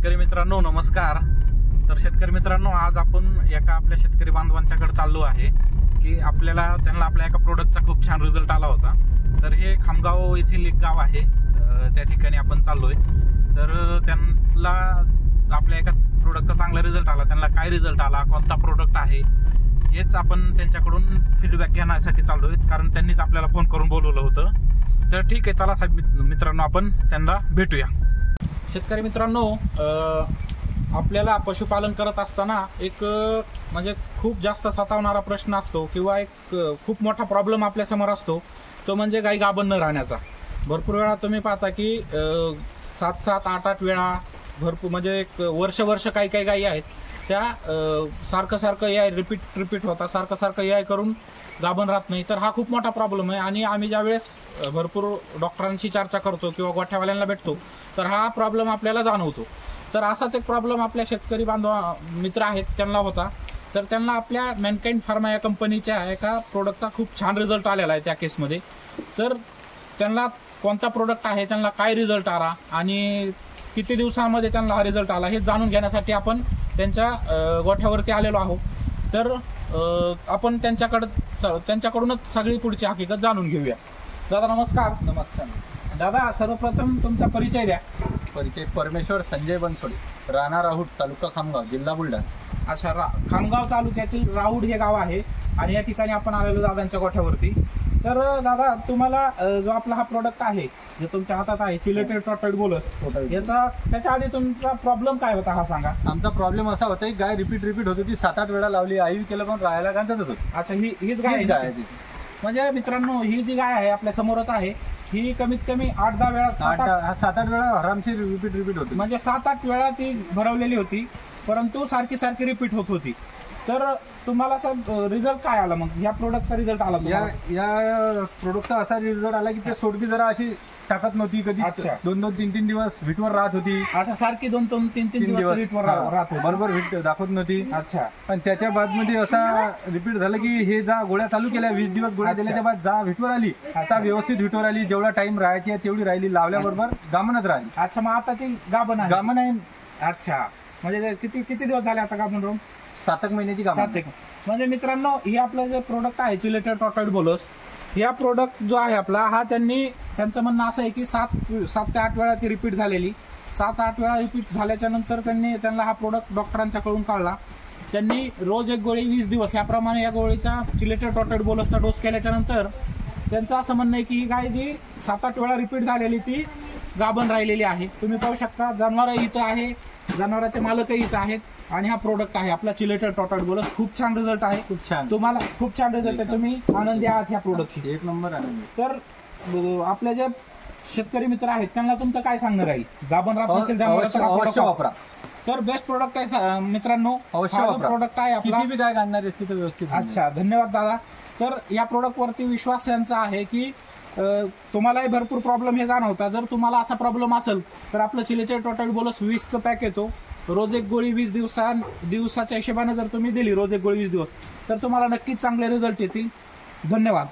शेतकरी मित्रांनो नमस्कार। तर शेतकरी मित्रांनो, आज आपण एका आपल्या शेतकरी बांधवांच्याकडे चाललो आहे की त्यांना आपल्या एका प्रोडक्टचा खूप छान रिझल्ट आला होता। तर हे खामगाव येथील एक गाव आहे, त्या ठिकाणी आपण चाललोय। तर त्यांना आपल्या एका प्रोडक्टचा चांगला रिझल्ट आला, त्यांना काय रिझल्ट आला, कोणता प्रोडक्ट आहे हेच आपण त्यांच्याकडून फीडबॅक घेण्यासाठी चाललोय, कारण त्यांनीच आपल्याला फोन करून बोलवलं होतं। तर ठीक आहे, चला साहेब मित्रांनो आपण त्यांना भेटूया। शेतकरी मित्रांनो, आपल्याला पशुपालन करत असताना एक म्हणजे खूप जास्त सतावणारा प्रश्न असतो किंवा एक खूप मोठा प्रॉब्लेम आपल्यासमोर असतो, तो म्हणजे गाई गाभण न राहण्याचा। भरपूर वेळा तुम्ही पाहता की 7-7, 8-8 वेळा भरपूर म्हणजे एक वर्ष काही गायी आहेत त्या सारखं याय रिपीट होता, सारखं याय करून गाभण राहत नाही। तर हा खूप मोठा प्रॉब्लेम आहे आणि आम्ही ज्यावेळेस भरपूर डॉक्टरांशी चर्चा करतो किंवा गोठ्यावाल्यांना भेटतो तर हा प्रॉब्लेम आपल्याला जाणवतो। तर असाच एक प्रॉब्लेम आपल्या शेतकरी बांधव मित्र आहेत त्यांना होता। तर त्यांना आपल्या मॅनकाइंड फार्मा या कंपनीच्या एका प्रोडक्टचा खूप छान रिझल्ट आलेला आहे त्या केसमध्ये। तर त्यांना कोणता प्रोडक्ट आहे, त्यांना काय रिझल्ट आला आणि किती दिवसांमध्ये त्यांना हा रिझल्ट आला हे जाणून घेण्यासाठी आपण त्यांच्या गोठ्यावरती आलेलो आहोत। तर आपण त्यांच्याकडूनच सगळी पुढची हकीकत जाणून घेऊया। दादा नमस्कार। नमस्कार दादा, सर्वप्रथम तुमचा परिचय द्या। परिचय परमेश्वर संजय बनसोडे, राहणार राहुट, तालुका खामगाव, जिल्हा बुलढाणा। अच्छा, खामगाव तालुक्यातील राहुट हे गाव आहे आणि या ठिकाणी आपण आलेलो दादांच्या गोठ्यावरती। तर दादा, तुम्हाला जो आपला हा प्रोडक्ट आहे जे तुमच्या हातात आहे चिलेटेड टॉटेड बोलस, त्याच्या आधी तुमचा प्रॉब्लेम काय होता हा सांगा। आमचा प्रॉब्लेम असा होता की गाय रिपीट होत होती, 7-8 वेळा लावली, आई केलं पण राहायला गांतच होत। अच्छा, हीच गाय आहे ती। म्हणजे मित्रांनो, ही जी गाय आहे आपल्या समोरच आहे, ही कमीत कमी 8-10 वेळा 7-8 वेळा आरामशीर रिपीट होती। म्हणजे 7-8 वेळा ती भरवलेली होती, परंतु सारखी रिपीट होत होती। तर तुम्हाला साहेब रिझल्ट काय आला? मग या प्रोडक्टचा रिझल्ट आला? या प्रोडक्टचा असा रिझल्ट आला की ते सोडकी जरा अशी टाकत नव्हती, कधी 2-2, 3-3 दिवस व्हिटवर राहत होती, अशा सारखी 2-2, 3-3 दिवस व्हिटवर राहत होती, बरोबर व्हिट दाखवत नव्हती। अच्छा, पण त्याच्या बाद मध्ये असा रिपीट झालं की हे जा गोळ्या चालू केल्या, 20 दिवस गोळ्या दिल्याच्या बाद जा व्हिटवर आली, आता व्यवस्थित व्हिटवर आली, जेवढा टाइम राहायची तेवढी राहिली, लावल्याबरोबर गामनच राहिली। अच्छा, मग आता ती गाभण आहे। अच्छा, म्हणजे किती दिवस झाले आता गाभण राहून? 7 महिन्याची गाभण। म्हणजे मित्रांनो, हे आपलं जे प्रोडक्ट आहे चिलेटेड टॉटेड बोलस, या प्रोडक्ट जो आहे आपला हा त्यांचं म्हणणं असं आहे की 7 ते 8 वेळा ती रिपीट झालेली, 7-8 वेळा रिपीट झाल्याच्या नंतर त्यांना हा प्रोडक्ट डॉक्टरांच्याकडून कळला। त्यांनी रोज एक गोळी 20 दिवस याप्रमाणे या गोळीचा चिलेटेड टॉटेड बोलसचा डोस केल्याच्या नंतर त्यांचं असं म्हणणं आहे की ही गाय जी 7-8 वेळा रिपीट झालेली ती गाभण राहिलेली आहे। तुम्ही पाहू शकता, जनावर इथं आहे, जनावरांचे मालकही इथं आहेत आणि हा प्रोडक्ट आहे आपला चिलेटेड टॉटेड बोलस। खूप छान रिझल्ट आहे, खूप छान, तुम्हाला खूप छान रिझल्ट आहे, तुम्ही आनंदी आहात ह्या प्रोडक्टची, 1 नंबर आनंदी। तर आपले जे शेतकरी मित्र आहेत त्यांना तुमचं काय सांगणं राहील? गाभण राहत नसेल जनावरांचा वापरा, तर बेस्ट प्रोडक्ट आहे मित्रांनो, प्रोडक्ट आहे आपला, किती काय घालणार असते तर व्यवस्थित। अच्छा, धन्यवाद दादा। तर या प्रोडक्ट वरती विश्वास यांचा आहे की तुम्हालाही भरपूर प्रॉब्लेम हे जाणवता। जर तुम्हाला असा प्रॉब्लेम असेल तर आपलं चिलेटेड टॉटेड बोलस 20चं पॅक येतो, रोज एक गोळी 20 दिवसाच्या हिशोबाने जर तुम्ही दिली रोज एक गोळी 20 दिवस तर तुम्हाला नक्कीच चांगले रिझल्ट येतील। धन्यवाद।